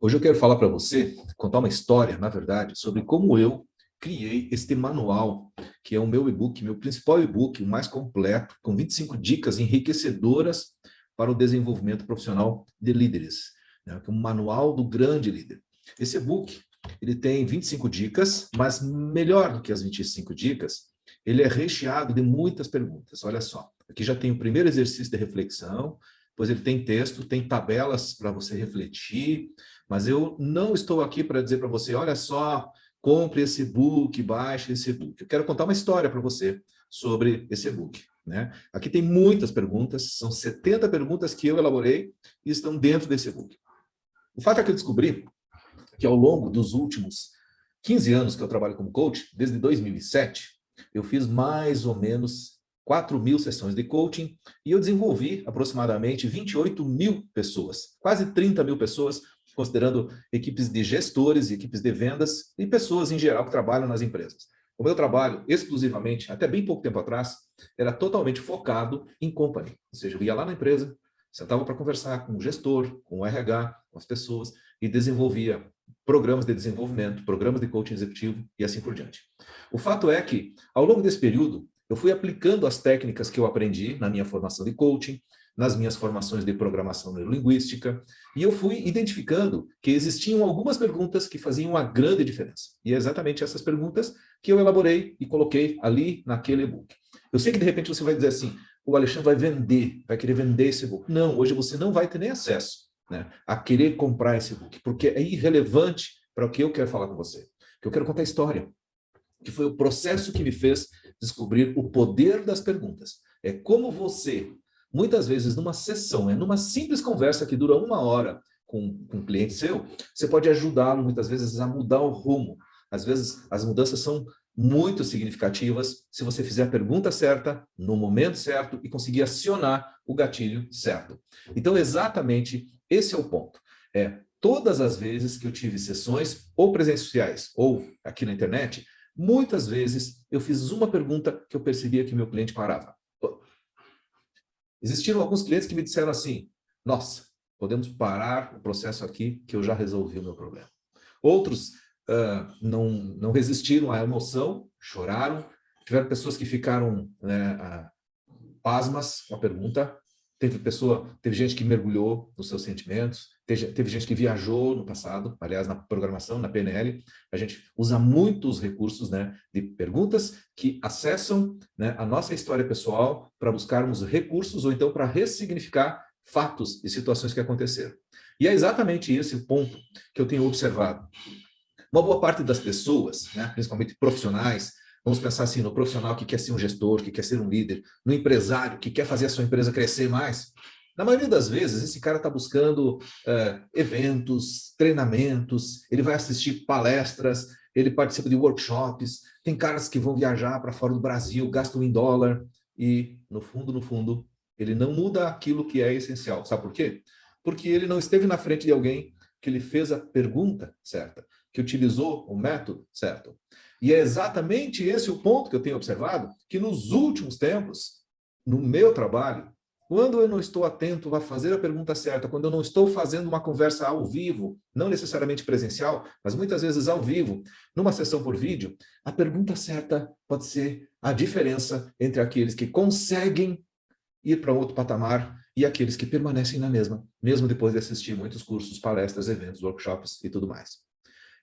Hoje eu quero falar para você, contar uma história, na verdade, sobre como eu criei este manual, que é o meu e-book, meu principal e-book, o mais completo, com 25 dicas enriquecedoras para o desenvolvimento profissional de líderes, né? Um manual do grande líder. Esse e-book, ele tem 25 dicas, mas melhor do que as 25 dicas, ele é recheado de muitas perguntas. Olha só, aqui já tem o primeiro exercício de reflexão, depois ele tem texto, tem tabelas para você refletir, mas eu não estou aqui para dizer para você, olha só, compre esse e-book, baixe esse e-book. Eu quero contar uma história para você sobre esse e-book, né? Aqui tem muitas perguntas, são 70 perguntas que eu elaborei e estão dentro desse e-book. O fato é que eu descobri que ao longo dos últimos 15 anos que eu trabalho como coach, desde 2007, eu fiz mais ou menos 4.000 sessões de coaching e eu desenvolvi aproximadamente 28 mil pessoas, quase 30 mil pessoas, considerando equipes de gestores, equipes de vendas e pessoas em geral que trabalham nas empresas. O meu trabalho, exclusivamente, até bem pouco tempo atrás, era totalmente focado em company. Ou seja, eu ia lá na empresa, sentava para conversar com o gestor, com o RH, com as pessoas, e desenvolvia programas de desenvolvimento, programas de coaching executivo e assim por diante. O fato é que, ao longo desse período, eu fui aplicando as técnicas que eu aprendi na minha formação de coaching, nas minhas formações de programação neurolinguística, e eu fui identificando que existiam algumas perguntas que faziam uma grande diferença. E é exatamente essas perguntas que eu elaborei e coloquei ali naquele e-book. Eu sei que, de repente, você vai dizer assim, o Alexandre vai vender, vai querer vender esse e-book. Não, hoje você não vai ter nem acesso, né, a querer comprar esse e-book, porque é irrelevante para o que eu quero falar com você. Que eu quero contar a história, que foi o processo que me fez descobrir o poder das perguntas. É como você, muitas vezes numa sessão, numa simples conversa que dura 1 hora com um cliente seu, você pode ajudá-lo muitas vezes a mudar o rumo. Às vezes as mudanças são muito significativas se você fizer a pergunta certa, no momento certo e conseguir acionar o gatilho certo. Então, exatamente esse é o ponto. Todas as vezes que eu tive sessões, ou presenciais, ou aqui na internet, muitas vezes eu fiz uma pergunta que eu percebia que meu cliente parava. Existiram alguns clientes que me disseram assim, nossa, podemos parar o processo aqui que eu já resolvi o meu problema. Outros não resistiram à emoção, choraram. Tiveram pessoas que ficaram pasmas com a pergunta. Teve gente que mergulhou nos seus sentimentos, teve gente que viajou no passado, aliás, na programação, na PNL, a gente usa muitos recursos, né, de perguntas que acessam, né, a nossa história pessoal para buscarmos recursos ou então para ressignificar fatos e situações que aconteceram. E é exatamente esse o ponto que eu tenho observado. Uma boa parte das pessoas, né, principalmente profissionais, vamos pensar assim, no profissional que quer ser um gestor, que quer ser um líder, no empresário que quer fazer a sua empresa crescer mais. Na maioria das vezes, esse cara está buscando eventos, treinamentos, ele vai assistir palestras, ele participa de workshops, tem caras que vão viajar para fora do Brasil, gastam em dólar e, no fundo, ele não muda aquilo que é essencial. Sabe por quê? Porque ele não esteve na frente de alguém que lhe fez a pergunta certa, que utilizou o método certo. E é exatamente esse o ponto que eu tenho observado, que nos últimos tempos, no meu trabalho, quando eu não estou atento a fazer a pergunta certa, quando eu não estou fazendo uma conversa ao vivo, não necessariamente presencial, mas muitas vezes ao vivo, numa sessão por vídeo, a pergunta certa pode ser a diferença entre aqueles que conseguem ir para outro patamar e aqueles que permanecem na mesma, mesmo depois de assistir muitos cursos, palestras, eventos, workshops e tudo mais.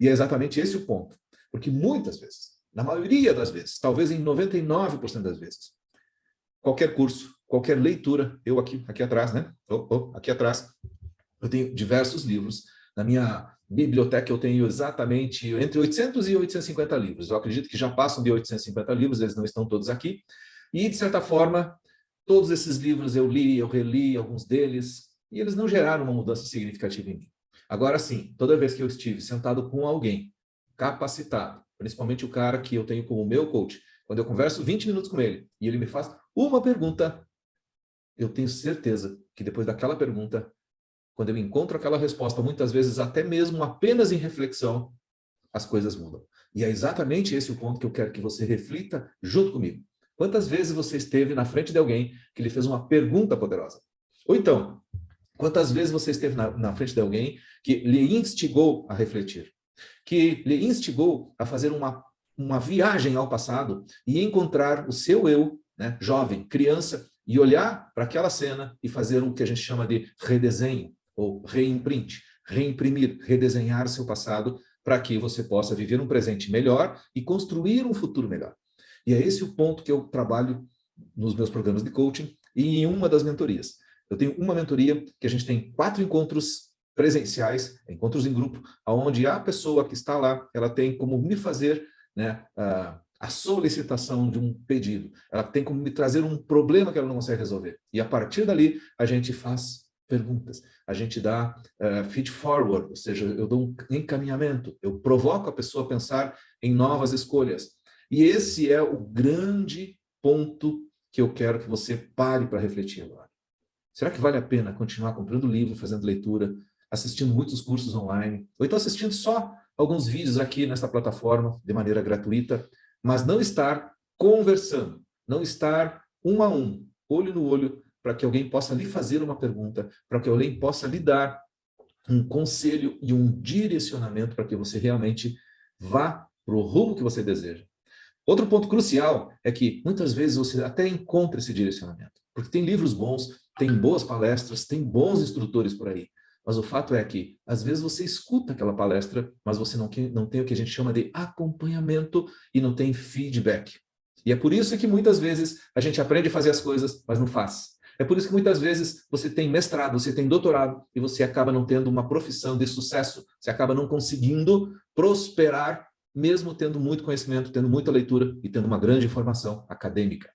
E é exatamente esse o ponto. Porque muitas vezes, na maioria das vezes, talvez em 99% das vezes, qualquer curso, qualquer leitura, eu aqui atrás, né? Aqui atrás, eu tenho diversos livros. Na minha biblioteca eu tenho exatamente entre 800 e 850 livros. Eu acredito que já passam de 850 livros, eles não estão todos aqui. E, de certa forma, todos esses livros eu li, eu reli alguns deles, e eles não geraram uma mudança significativa em mim. Agora sim, toda vez que eu estive sentado com alguém capacitado, principalmente o cara que eu tenho como meu coach, quando eu converso 20 minutos com ele e ele me faz uma pergunta, eu tenho certeza que depois daquela pergunta, quando eu encontro aquela resposta, muitas vezes até mesmo apenas em reflexão, as coisas mudam. E é exatamente esse o ponto que eu quero que você reflita junto comigo. Quantas vezes você esteve na frente de alguém que lhe fez uma pergunta poderosa? Ou então, Quantas vezes você esteve na frente de alguém que lhe instigou a refletir, que lhe instigou a fazer uma viagem ao passado e encontrar o seu eu, né, jovem, criança, e olhar para aquela cena e fazer o que a gente chama de redesenho, ou reimprint, reimprimir, redesenhar seu passado para que você possa viver um presente melhor e construir um futuro melhor. E é esse o ponto que eu trabalho nos meus programas de coaching e em uma das mentorias. Eu tenho uma mentoria que a gente tem 4 encontros presenciais, encontros em grupo, onde a pessoa que está lá, ela tem como me fazer, né, a solicitação de um pedido. Ela tem como me trazer um problema que ela não consegue resolver. E a partir dali, a gente faz perguntas, a gente dá feed forward, ou seja, eu dou um encaminhamento, eu provoco a pessoa a pensar em novas escolhas. E esse é o grande ponto que eu quero que você pare para refletir agora. Será que vale a pena continuar comprando livro, fazendo leitura, assistindo muitos cursos online, ou então assistindo só alguns vídeos aqui nessa plataforma de maneira gratuita, mas não estar conversando, não estar um a um, olho no olho, para que alguém possa lhe fazer uma pergunta, para que alguém possa lhe dar um conselho e um direcionamento para que você realmente vá para o rumo que você deseja. Outro ponto crucial é que muitas vezes você até encontra esse direcionamento, porque tem livros bons, tem boas palestras, tem bons instrutores por aí. Mas o fato é que, às vezes, você escuta aquela palestra, mas você não tem o que a gente chama de acompanhamento e não tem feedback. E é por isso que, muitas vezes, a gente aprende a fazer as coisas, mas não faz. É por isso que, muitas vezes, você tem mestrado, você tem doutorado, e você acaba não tendo uma profissão de sucesso, você acaba não conseguindo prosperar, mesmo tendo muito conhecimento, tendo muita leitura e tendo uma grande formação acadêmica.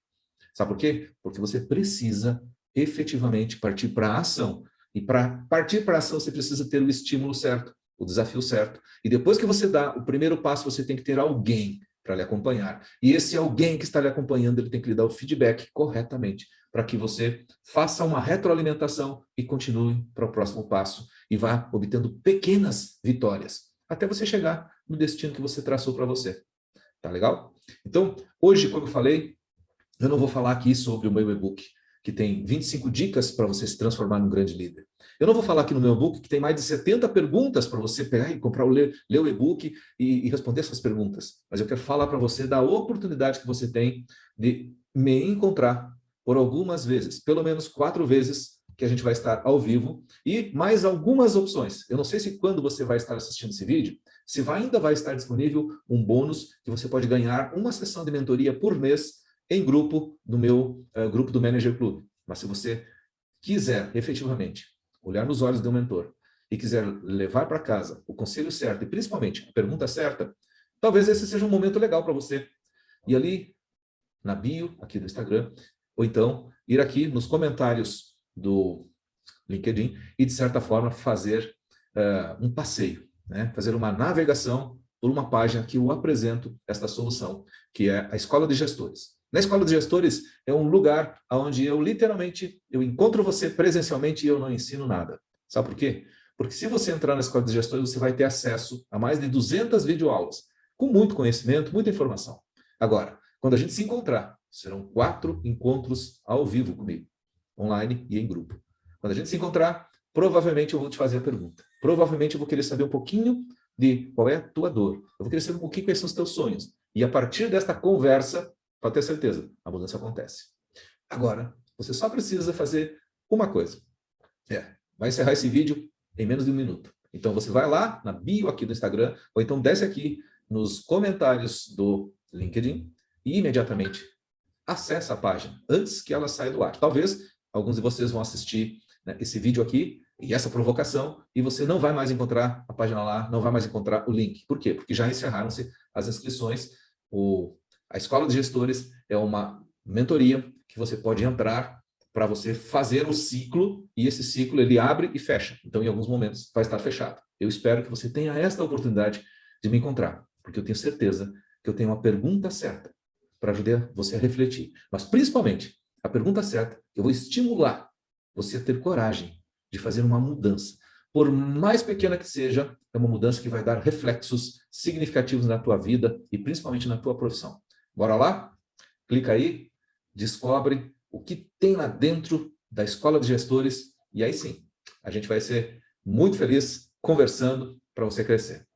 Sabe por quê? Porque você precisa efetivamente partir para a ação. E para partir para a ação, você precisa ter o estímulo certo, o desafio certo. E depois que você dá o primeiro passo, você tem que ter alguém para lhe acompanhar. E esse alguém que está lhe acompanhando, ele tem que lhe dar o feedback corretamente, para que você faça uma retroalimentação e continue para o próximo passo e vá obtendo pequenas vitórias, até você chegar no destino que você traçou para você. Tá legal? Então, hoje, como eu falei, eu não vou falar aqui sobre o meu e-book, que tem 25 dicas para você se transformar num grande líder. Eu não vou falar aqui no meu e-book que tem mais de 70 perguntas para você pegar e comprar ler o e-book e responder essas perguntas. Mas eu quero falar para você da oportunidade que você tem de me encontrar por algumas vezes, pelo menos 4 vezes, que a gente vai estar ao vivo, e mais algumas opções. Eu não sei se quando você vai estar assistindo esse vídeo, se ainda vai estar disponível um bônus que você pode ganhar uma sessão de mentoria por mês em grupo do meu grupo do Manager Club. Mas se você quiser efetivamente olhar nos olhos do mentor e quiser levar para casa o conselho certo e principalmente a pergunta certa, talvez esse seja um momento legal para você. E ali na bio aqui do Instagram, ou então ir aqui nos comentários do LinkedIn e de certa forma fazer um passeio, né? Fazer uma navegação por uma página que eu apresento esta solução, que é a Escola de Gestores. Na Escola de Gestores é um lugar onde eu literalmente encontro você presencialmente e eu não ensino nada. Sabe por quê? Porque se você entrar na Escola de Gestores, você vai ter acesso a mais de 200 videoaulas, com muito conhecimento, muita informação. Agora, quando a gente se encontrar, serão 4 encontros ao vivo comigo, online e em grupo. Quando a gente se encontrar, provavelmente eu vou te fazer a pergunta. Provavelmente eu vou querer saber um pouquinho de qual é a tua dor. Eu vou querer saber um pouquinho quais são os teus sonhos. E a partir desta conversa, pode ter certeza, a mudança acontece. Agora, você só precisa fazer uma coisa. Vai encerrar esse vídeo em menos de 1 minuto. Então, você vai lá na bio aqui do Instagram, ou então desce aqui nos comentários do LinkedIn e imediatamente acessa a página antes que ela saia do ar. Talvez alguns de vocês vão assistir, né, esse vídeo aqui e essa provocação e você não vai mais encontrar a página lá, não vai mais encontrar o link. Por quê? Porque já encerraram-se as inscrições. A Escola de Gestores é uma mentoria que você pode entrar para você fazer o ciclo, e esse ciclo ele abre e fecha. Então, em alguns momentos, vai estar fechado. Eu espero que você tenha esta oportunidade de me encontrar, porque eu tenho certeza que eu tenho uma pergunta certa para ajudar você a refletir. Mas, principalmente, a pergunta certa, eu vou estimular você a ter coragem de fazer uma mudança. Por mais pequena que seja, é uma mudança que vai dar reflexos significativos na tua vida e principalmente na tua profissão. Bora lá? Clica aí, descobre o que tem lá dentro da Escola de Gestores e aí sim, A gente vai ser muito feliz conversando para você crescer.